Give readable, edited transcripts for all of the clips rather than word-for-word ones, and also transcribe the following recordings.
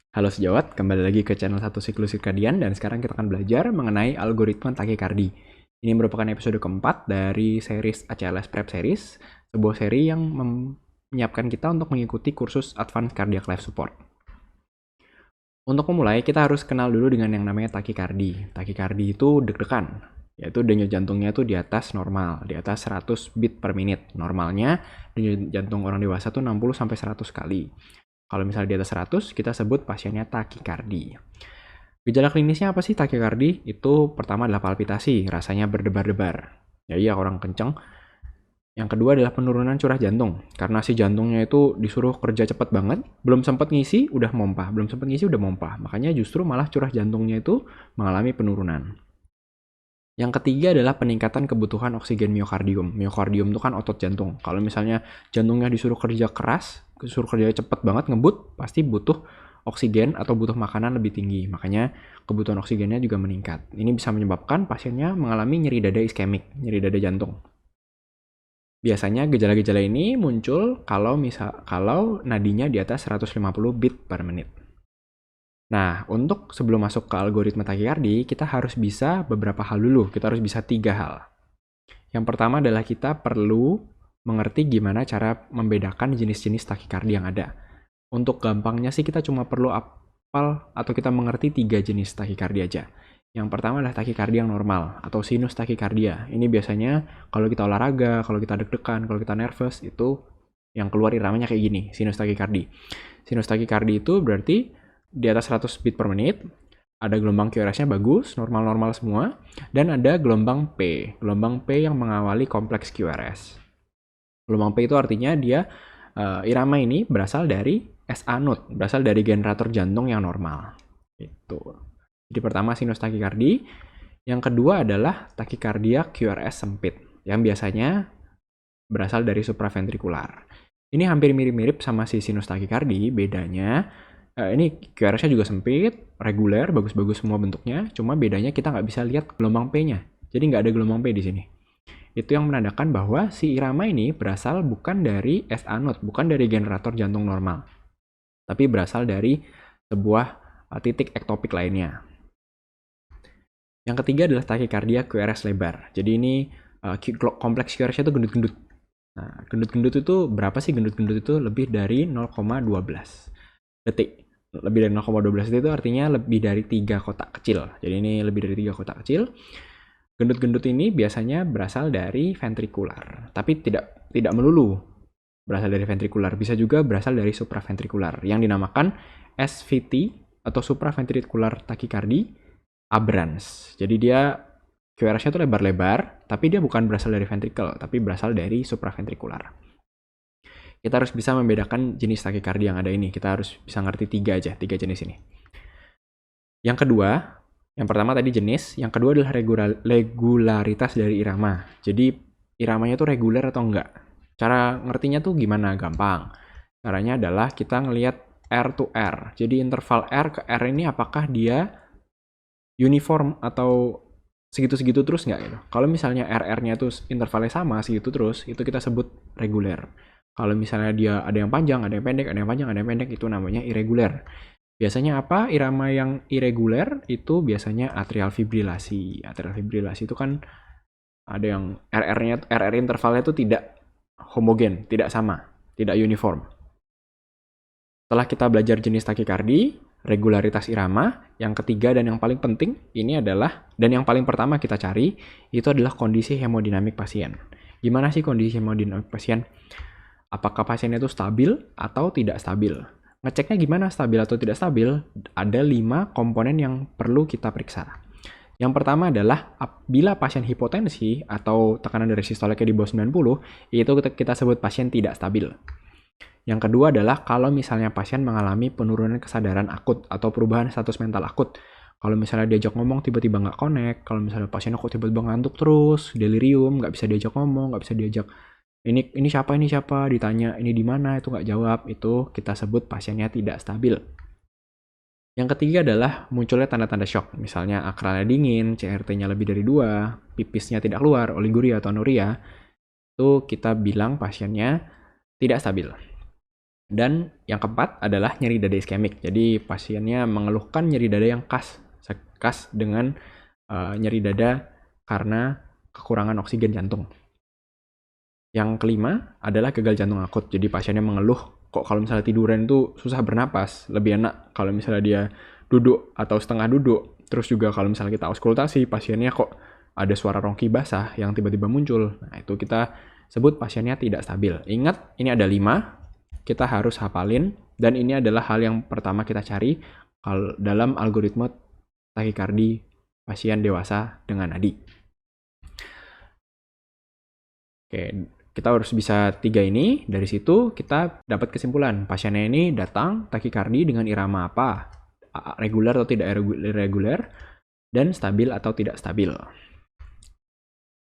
Halo sejawat, kembali lagi ke channel 1 Siklus Sirkadian dan sekarang kita akan belajar mengenai algoritma takikardi. Ini merupakan episode keempat dari series ACLS Prep Series, sebuah seri yang menyiapkan kita untuk mengikuti kursus Advanced Cardiac Life Support. Untuk memulai, kita harus kenal dulu dengan yang namanya takikardi. Takikardi itu deg-degan, yaitu denyut jantungnya itu di atas normal, di atas 100 beat per menit. Normalnya denyut jantung orang dewasa itu 60-100 kali. Kalau misalnya di atas 100, kita sebut pasiennya takikardi. Gejala klinisnya apa sih takikardi? Itu pertama adalah palpitasi, rasanya berdebar-debar. Ya iya, orang kenceng. Yang kedua adalah penurunan curah jantung. Karena si jantungnya itu disuruh kerja cepat banget, belum sempat ngisi, udah mompah. Belum sempat ngisi, udah mompah. Makanya justru malah curah jantungnya itu mengalami penurunan. Yang ketiga adalah peningkatan kebutuhan oksigen miokardium. Miokardium itu kan otot jantung. Kalau misalnya jantungnya disuruh kerja keras, disuruh kerja cepat banget, ngebut, pasti butuh oksigen atau butuh makanan lebih tinggi. Makanya kebutuhan oksigennya juga meningkat. Ini bisa menyebabkan pasiennya mengalami nyeri dada iskemik, nyeri dada jantung. Biasanya gejala-gejala ini muncul kalau nadinya di atas 150 beat per menit. Nah, untuk sebelum masuk ke algoritma takikardi, kita harus bisa beberapa hal dulu. Kita harus bisa 3 hal. Yang pertama adalah kita perlu mengerti gimana cara membedakan jenis-jenis takikardi yang ada. Untuk gampangnya sih kita cuma perlu hafal atau kita mengerti 3 jenis takikardi aja. Yang pertama adalah takikardi yang normal atau sinus takikardia. Ini biasanya kalau kita olahraga, kalau kita deg-degan, kalau kita nervous, itu yang keluar iramanya kayak gini, sinus takikardi. Sinus takikardi itu berarti di atas 100 beat per menit, ada gelombang QRS-nya bagus, normal-normal semua, dan ada gelombang P yang mengawali kompleks QRS. Gelombang P itu artinya dia irama ini berasal dari SA node, berasal dari generator jantung yang normal. Itu. Jadi pertama sinus takikardi, yang kedua adalah takikardia QRS sempit, yang biasanya berasal dari supraventrikular. Ini hampir mirip-mirip sama si sinus takikardi, bedanya ini QRS-nya juga sempit, reguler, bagus-bagus semua bentuknya, cuma bedanya kita nggak bisa lihat gelombang P-nya. Jadi nggak ada gelombang P di sini. Itu yang menandakan bahwa si irama ini berasal bukan dari SA node, bukan dari generator jantung normal, tapi berasal dari sebuah titik ektopik lainnya. Yang ketiga adalah takikardia QRS lebar. Jadi ini kompleks QRS-nya itu gendut-gendut. Nah, gendut-gendut itu berapa sih gendut-gendut itu? Lebih dari 0,12 detik. Lebih dari 0,12 detik itu artinya lebih dari 3 kotak kecil. Jadi ini lebih dari 3 kotak kecil. Gendut-gendut ini biasanya berasal dari ventrikular, tapi tidak melulu berasal dari ventrikular, bisa juga berasal dari supraventrikular yang dinamakan SVT atau supraventrikular takikardi aberrans. Jadi dia QRS-nya itu lebar-lebar, tapi dia bukan berasal dari ventrikel, tapi berasal dari supraventrikular. Kita harus bisa membedakan jenis takikardi yang ada ini. Kita harus bisa ngerti 3 jenis ini. Yang kedua, yang pertama tadi jenis, yang kedua adalah regularitas dari irama. Jadi iramanya itu reguler atau enggak. Cara ngertinya tuh gimana? Gampang. Caranya adalah kita ngelihat R to R. Jadi interval R ke R ini apakah dia uniform atau segitu-segitu terus nggak gitu. Kalau misalnya RR-nya tuh intervalnya sama segitu terus, itu kita sebut reguler. Kalau misalnya dia ada yang panjang, ada yang pendek, ada yang panjang, ada yang pendek, itu namanya irregular. Biasanya apa? Irama yang irregular itu biasanya atrial fibrilasi. Atrial fibrilasi itu kan ada yang RR intervalnya itu tidak homogen, tidak sama, tidak uniform. Setelah kita belajar jenis takikardi, regularitas irama, yang ketiga dan yang paling penting ini adalah, dan yang paling pertama kita cari, itu adalah kondisi hemodinamik pasien. Gimana sih kondisi hemodinamik pasien? Apakah pasiennya itu stabil atau tidak stabil? Ngeceknya gimana stabil atau tidak stabil? Ada 5 komponen yang perlu kita periksa. Yang pertama adalah bila pasien hipotensi atau tekanan darah sistoliknya di bawah 90, itu kita sebut pasien tidak stabil. Yang kedua adalah kalau misalnya pasien mengalami penurunan kesadaran akut atau perubahan status mental akut. Kalau misalnya diajak ngomong tiba-tiba nggak connect, kalau misalnya pasiennya kok tiba-tiba ngantuk terus, delirium, nggak bisa diajak ngomong, nggak bisa diajak ini siapa, ditanya ini di mana, itu nggak jawab, itu kita sebut pasiennya tidak stabil. Yang ketiga adalah munculnya tanda-tanda shock, misalnya akralnya dingin, CRT-nya lebih dari 2, pipisnya tidak keluar, oliguria atau anuria, itu kita bilang pasiennya tidak stabil. Dan yang keempat adalah nyeri dada iskemik. Jadi pasiennya mengeluhkan nyeri dada yang khas dengan nyeri dada karena kekurangan oksigen jantung. Yang kelima adalah gagal jantung akut. Jadi pasiennya mengeluh kok kalau misalnya tiduran itu susah bernapas, lebih enak kalau misalnya dia duduk atau setengah duduk. Terus juga kalau misalnya kita auskultasi, pasiennya kok ada suara rongki basah yang tiba-tiba muncul. Nah, itu kita sebut pasiennya tidak stabil. Ingat, ini ada 5, kita harus hafalin, dan ini adalah hal yang pertama kita cari dalam algoritma takikardi pasien dewasa dengan nadi. Oke, kita harus bisa 3 ini. Dari situ kita dapat kesimpulan pasiennya ini datang takikardi dengan irama apa, reguler atau tidak irregular, dan stabil atau tidak stabil.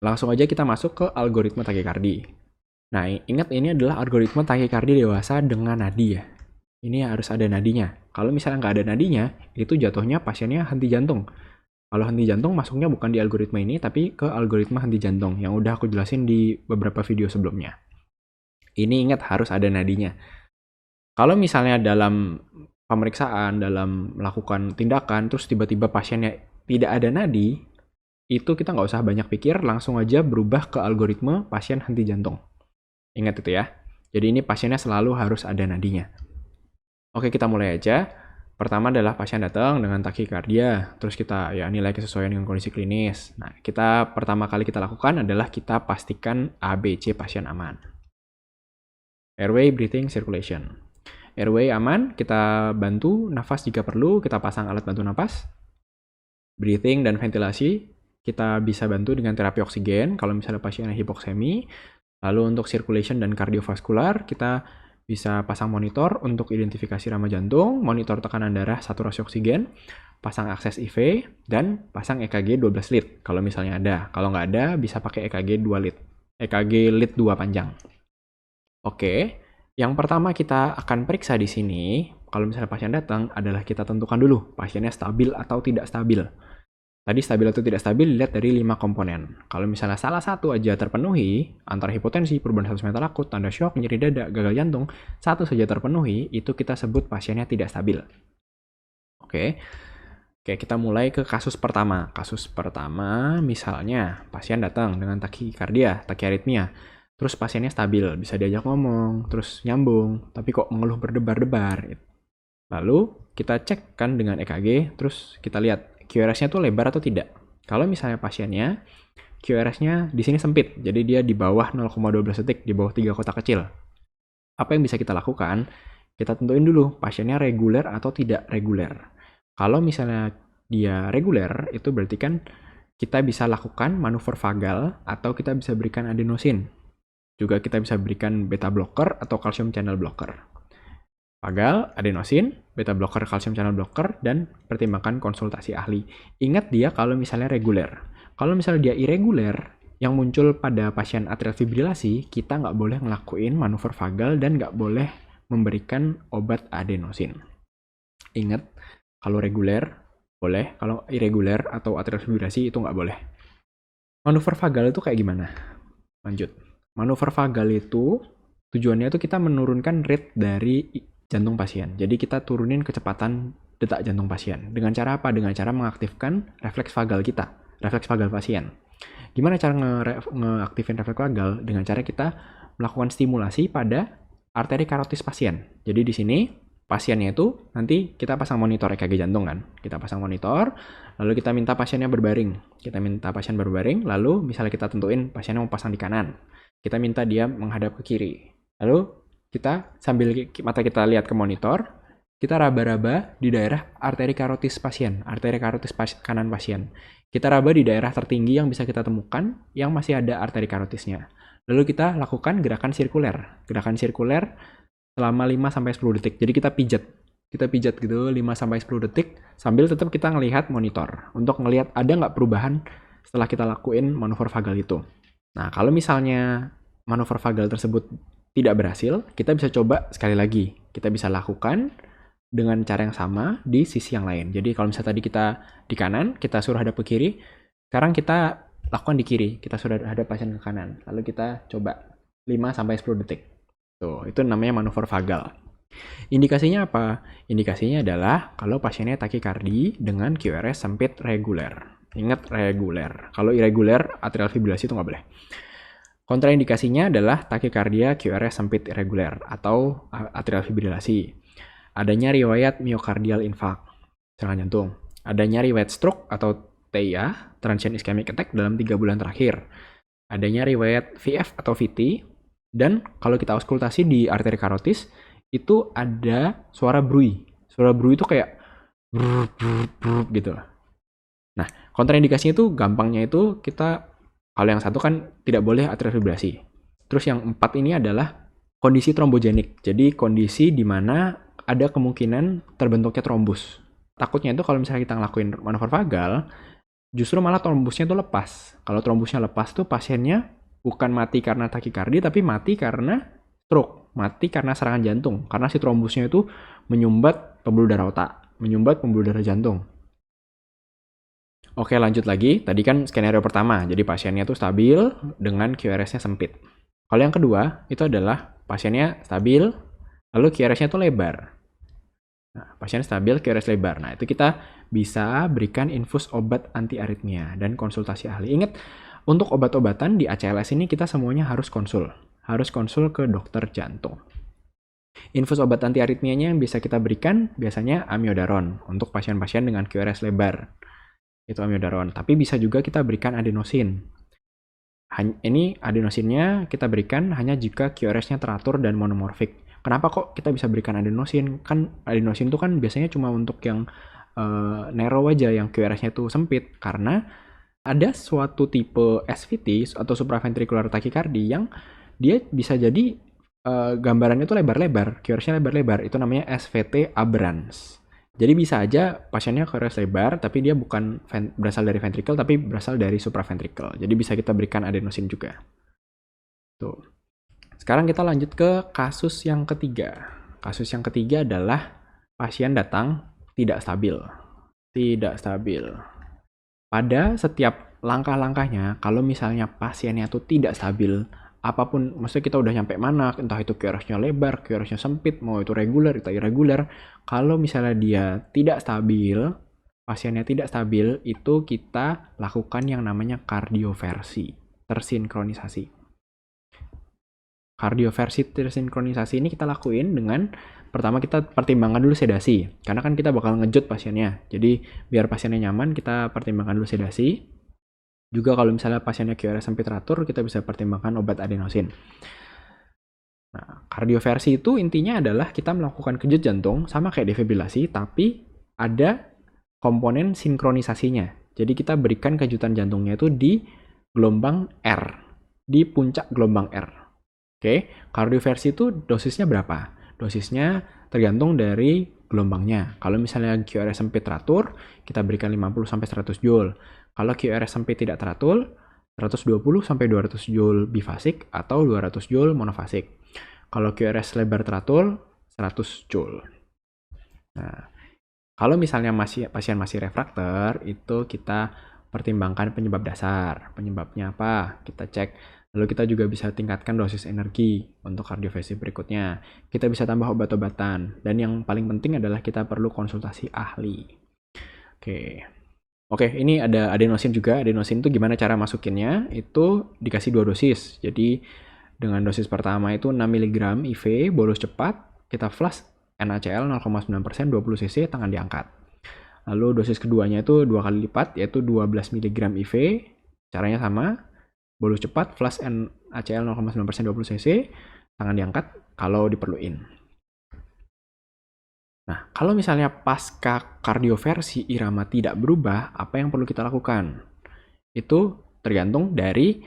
Langsung aja kita masuk ke algoritma takikardi. Nah, ingat ini adalah algoritma takikardi dewasa dengan nadi ya. Ini harus ada nadinya. Kalau misalnya nggak ada nadinya, itu jatuhnya pasiennya henti jantung. Kalau henti jantung masuknya bukan di algoritma ini, tapi ke algoritma henti jantung yang udah aku jelasin di beberapa video sebelumnya. Ini ingat harus ada nadinya. Kalau misalnya dalam pemeriksaan, dalam melakukan tindakan, terus tiba-tiba pasiennya tidak ada nadi, itu kita nggak usah banyak pikir, langsung aja berubah ke algoritma pasien henti jantung. Ingat itu ya. Jadi ini pasiennya selalu harus ada nadinya. Oke, kita mulai aja. Pertama adalah pasien datang dengan takikardia, terus kita ya nilai kesesuaian dengan kondisi klinis. Nah, pertama kali kita lakukan adalah kita pastikan ABC pasien aman. Airway, breathing, circulation. Airway aman, kita bantu nafas jika perlu, kita pasang alat bantu nafas. Breathing dan ventilasi, kita bisa bantu dengan terapi oksigen kalau misalnya pasiennya hipoksemi. Lalu untuk circulation dan kardiovaskular, kita bisa pasang monitor untuk identifikasi rama jantung, monitor tekanan darah, saturasi oksigen, pasang akses IV, dan pasang EKG 12 lead kalau misalnya ada. Kalau nggak ada, bisa pakai EKG 2 lead. EKG lead 2 panjang. Oke, yang pertama kita akan periksa di sini, kalau misalnya pasien datang, adalah kita tentukan dulu pasiennya stabil atau tidak stabil. Tadi stabil atau tidak stabil dilihat dari 5 komponen. Kalau misalnya salah satu aja terpenuhi, antara hipotensi, perubahan status mental akut, tanda syok, nyeri dada, gagal jantung, satu saja terpenuhi, itu kita sebut pasiennya tidak stabil. Oke, kita mulai ke kasus pertama. Kasus pertama, misalnya pasien datang dengan takikardia, takiaritmia, terus pasiennya stabil, bisa diajak ngomong, terus nyambung, tapi kok mengeluh berdebar-debar. Lalu kita cek kan dengan EKG, terus kita lihat QRS-nya tuh lebar atau tidak. Kalau misalnya pasiennya QRS-nya di sini sempit, jadi dia di bawah 0,12 detik, di bawah 3 kotak kecil. Apa yang bisa kita lakukan? Kita tentuin dulu pasiennya reguler atau tidak reguler. Kalau misalnya dia reguler, itu berarti kan kita bisa lakukan manuver vagal atau kita bisa berikan adenosin. Juga kita bisa berikan beta blocker atau calcium channel blocker. Vagal, adenosin, beta blocker, calcium channel blocker, dan pertimbangkan konsultasi ahli. Ingat dia kalau misalnya reguler. Kalau misalnya dia irreguler, yang muncul pada pasien atrial fibrilasi, kita nggak boleh ngelakuin manuver vagal dan nggak boleh memberikan obat adenosin. Ingat, kalau reguler boleh, kalau irreguler atau atrial fibrilasi itu nggak boleh. Manuver vagal itu kayak gimana? Lanjut. Manuver vagal itu tujuannya itu kita menurunkan rate dari jantung pasien. Jadi kita turunin kecepatan detak jantung pasien. Dengan cara apa? Dengan cara mengaktifkan refleks vagal kita, refleks vagal pasien. Gimana cara ngeaktifin refleks vagal? Dengan cara kita melakukan stimulasi pada arteri karotis pasien. Jadi di sini pasiennya itu nanti kita pasang monitor EKG jantung kan. Kita pasang monitor, lalu kita minta pasiennya berbaring. Kita minta pasien berbaring, lalu misalnya kita tentuin pasiennya mau pasang di kanan. Kita minta dia menghadap ke kiri. Lalu kita sambil mata kita lihat ke monitor, kita raba-raba di daerah arteri karotis pasien, arteri karotis kanan pasien. Kita raba di daerah tertinggi yang bisa kita temukan, yang masih ada arteri karotisnya. Lalu kita lakukan gerakan sirkuler. Gerakan sirkuler selama 5-10 detik. Jadi kita pijat gitu 5-10 detik, sambil tetap kita ngelihat monitor. Untuk ngelihat ada nggak perubahan setelah kita lakuin manuver vagal itu. Nah, kalau misalnya manuver vagal tersebut tidak berhasil, kita bisa coba sekali lagi. Kita bisa lakukan dengan cara yang sama di sisi yang lain. Jadi kalau misalnya tadi kita di kanan, kita suruh hadap ke kiri. Sekarang kita lakukan di kiri. Kita suruh hadap pasien ke kanan. Lalu kita coba 5-10 detik. Tuh, itu namanya manuver vagal. Indikasinya apa? Indikasinya adalah kalau pasiennya takikardi dengan QRS sempit reguler. Ingat reguler. Kalau irreguler, atrial fibrilasi itu nggak boleh. Kontraindikasinya adalah takikardia QRS sempit irreguler atau atrial fibrilasi. Adanya riwayat myocardial infarct, serangan jantung. Adanya riwayat stroke atau TIA, transient ischemic attack dalam 3 bulan terakhir. Adanya riwayat VF atau VT. Dan kalau kita auskultasi di arteri karotis, itu ada suara bruit. Suara bruit itu kayak brrr, brrr, brrr, gitu. Nah, kontraindikasinya itu gampangnya itu kita, kalau yang satu kan tidak boleh atrial fibrilasi. Terus yang 4 ini adalah kondisi trombogenik. Jadi kondisi di mana ada kemungkinan terbentuknya trombus. Takutnya itu kalau misalnya kita ngelakuin manuver vagal, justru malah trombusnya itu lepas. Kalau trombusnya lepas tuh pasiennya bukan mati karena takikardi, tapi mati karena stroke, mati karena serangan jantung. Karena si trombusnya itu menyumbat pembuluh darah otak, menyumbat pembuluh darah jantung. Oke, lanjut lagi. Tadi kan skenario pertama, jadi pasiennya tuh stabil dengan QRS-nya sempit. Kalau yang kedua, itu adalah pasiennya stabil, lalu QRS-nya tuh lebar. Nah, pasien stabil, QRS lebar. Nah, itu kita bisa berikan infus obat anti aritmia dan konsultasi ahli. Ingat, untuk obat-obatan di ACLS ini kita semuanya harus konsul. Harus konsul ke dokter jantung. Infus obat anti aritmianya yang bisa kita berikan biasanya amiodaron untuk pasien-pasien dengan QRS lebar. Itu amiodaron. Tapi bisa juga kita berikan adenosin. Ini adenosinnya kita berikan hanya jika QRS-nya teratur dan monomorfik. Kenapa kok kita bisa berikan adenosin? Kan adenosin itu kan biasanya cuma untuk yang narrow aja, yang QRS-nya itu sempit. Karena ada suatu tipe SVT atau supraventricular tachycardia yang dia bisa jadi gambarannya itu lebar-lebar, QRS-nya lebar-lebar. Itu namanya SVT aberrans. Jadi bisa aja pasiennya QRS lebar, tapi dia bukan berasal dari ventricle, tapi berasal dari supraventricle. Jadi bisa kita berikan adenosin juga. Tuh. Sekarang kita lanjut ke kasus yang ketiga. Kasus yang ketiga adalah pasien datang tidak stabil. Tidak stabil. Pada setiap langkah-langkahnya, kalau misalnya pasiennya tuh tidak stabil, apapun, maksudnya kita udah nyampe mana, entah itu QRS-nya lebar, QRS-nya sempit, mau itu reguler, itu irregular, kalau misalnya dia tidak stabil, pasiennya tidak stabil, itu kita lakukan yang namanya kardioversi, tersinkronisasi. Kardioversi tersinkronisasi ini kita lakuin dengan pertama kita pertimbangkan dulu sedasi, karena kan kita bakal ngejut pasiennya. Jadi biar pasiennya nyaman, kita pertimbangkan dulu sedasi. Juga kalau misalnya pasiennya QRS sempit teratur, kita bisa pertimbangkan obat adenosin. Nah, kardioversi itu intinya adalah kita melakukan kejut jantung sama kayak defibrilasi, tapi ada komponen sinkronisasinya. Jadi kita berikan kejutan jantungnya itu di gelombang R, di puncak gelombang R. Oke, kardioversi itu dosisnya berapa? Dosisnya tergantung dari gelombangnya. Kalau misalnya QRS sempit teratur, kita berikan 50-100 joule. Kalau QRS sempit tidak teratur, 120-200 joule bifasik atau 200 joule monofasik. Kalau QRS lebar teratur, 100 joule. Nah, kalau misalnya pasien masih refraktor, itu kita pertimbangkan penyebab dasar. Penyebabnya apa? Kita cek. Lalu kita juga bisa tingkatkan dosis energi untuk kardioversi berikutnya. Kita bisa tambah obat-obatan. Dan yang paling penting adalah kita perlu konsultasi ahli. Oke, ini ada adenosin juga. Adenosin itu gimana cara masukinnya? Itu dikasih 2 dosis. Jadi dengan dosis pertama itu 6 mg IV, bolus cepat. Kita flush NaCl 0,9%, 20 cc, tangan diangkat. Lalu dosis keduanya itu 2 kali lipat, yaitu 12 mg IV. Caranya sama. Bolus cepat, flush NaCl 0,9%, 20 cc, tangan diangkat kalau diperluin. Nah, kalau misalnya pasca kardioversi irama tidak berubah, apa yang perlu kita lakukan? Itu tergantung dari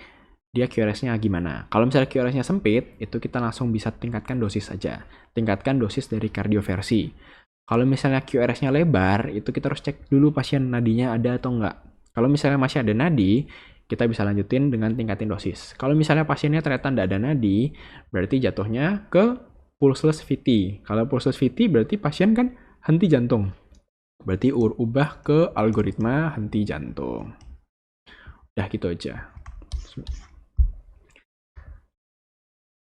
dia QRS-nya gimana. Kalau misalnya QRS-nya sempit, itu kita langsung bisa tingkatkan dosis saja. Tingkatkan dosis dari kardioversi. Kalau misalnya QRS-nya lebar, itu kita harus cek dulu pasien nadinya ada atau enggak. Kalau misalnya masih ada nadi, kita bisa lanjutin dengan tingkatin dosis. Kalau misalnya pasiennya ternyata tidak ada nadi, berarti jatuhnya ke pulseless VT. Kalau pulseless VT berarti pasien kan henti jantung. Berarti ubah ke algoritma henti jantung. Udah gitu aja.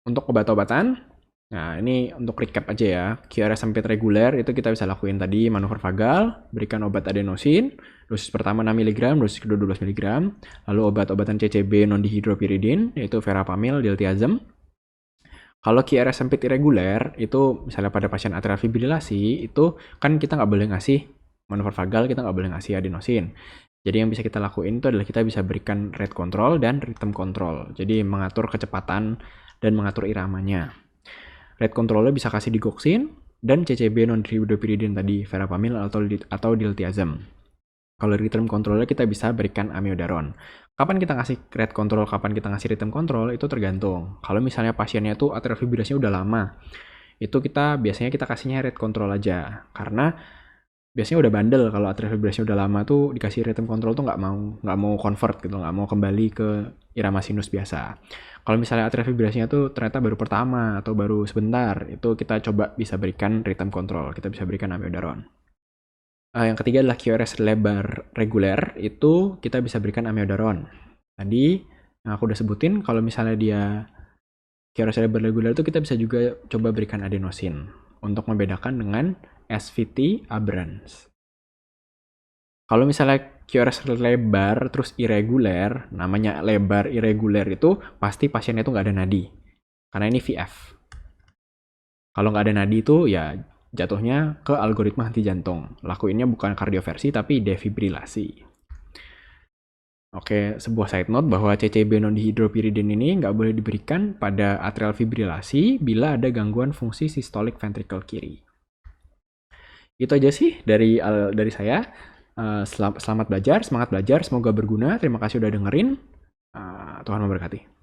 Untuk obat-obatan, Nah, ini untuk recap aja ya. QRS sempit reguler itu kita bisa lakuin tadi manuver vagal, berikan obat adenosin, dosis pertama 6 mg, dosis kedua 12 mg, lalu obat-obatan CCB non-dihidropyridin, yaitu verapamil, diltiazem. Kalau QRS sempit irreguler, itu misalnya pada pasien atrial fibrilasi, itu kan kita nggak boleh ngasih manuver vagal, kita nggak boleh ngasih adenosin. Jadi yang bisa kita lakuin itu adalah kita bisa berikan rate control dan rhythm control. Jadi mengatur kecepatan dan mengatur iramanya. Rate controlnya bisa kasih digoxin dan CCB non-dihidropyridin tadi, verapamil atau diltiazem. Kalau rhythm controlnya kita bisa berikan amiodaron. Kapan kita ngasih rate control, kapan kita ngasih rhythm control, itu tergantung. Kalau misalnya pasiennya tuh atrial fibrilasinya udah lama, itu biasanya kita kasihnya rate control aja. Karena biasanya udah bandel kalau atrial fibrilasinya udah lama tuh dikasih rhythm control tuh nggak mau convert gitu, nggak mau kembali ke irama sinus biasa. Kalau misalnya atrial fibrilasinya tuh ternyata baru pertama atau baru sebentar, itu kita coba bisa berikan rhythm control, kita bisa berikan amiodaron. Yang ketiga adalah QRS lebar reguler, itu kita bisa berikan amiodaron. Tadi yang aku udah sebutin, kalau misalnya dia QRS lebar reguler itu kita bisa juga coba berikan adenosin untuk membedakan dengan SVT aberrans. Kalau misalnya QRS lebar terus irreguler, namanya lebar irreguler itu pasti pasiennya itu nggak ada nadi. Karena ini VF. Kalau nggak ada nadi itu ya jatuhnya ke algoritma henti jantung. Lakuinnya bukan kardioversi tapi defibrilasi. Oke, sebuah side note bahwa CCB non-dihidropyridin ini nggak boleh diberikan pada atrial fibrilasi bila ada gangguan fungsi sistolik ventricle kiri. Itu aja sih dari saya. Selamat belajar, semangat belajar, semoga berguna. Terima kasih udah dengerin. Tuhan memberkati.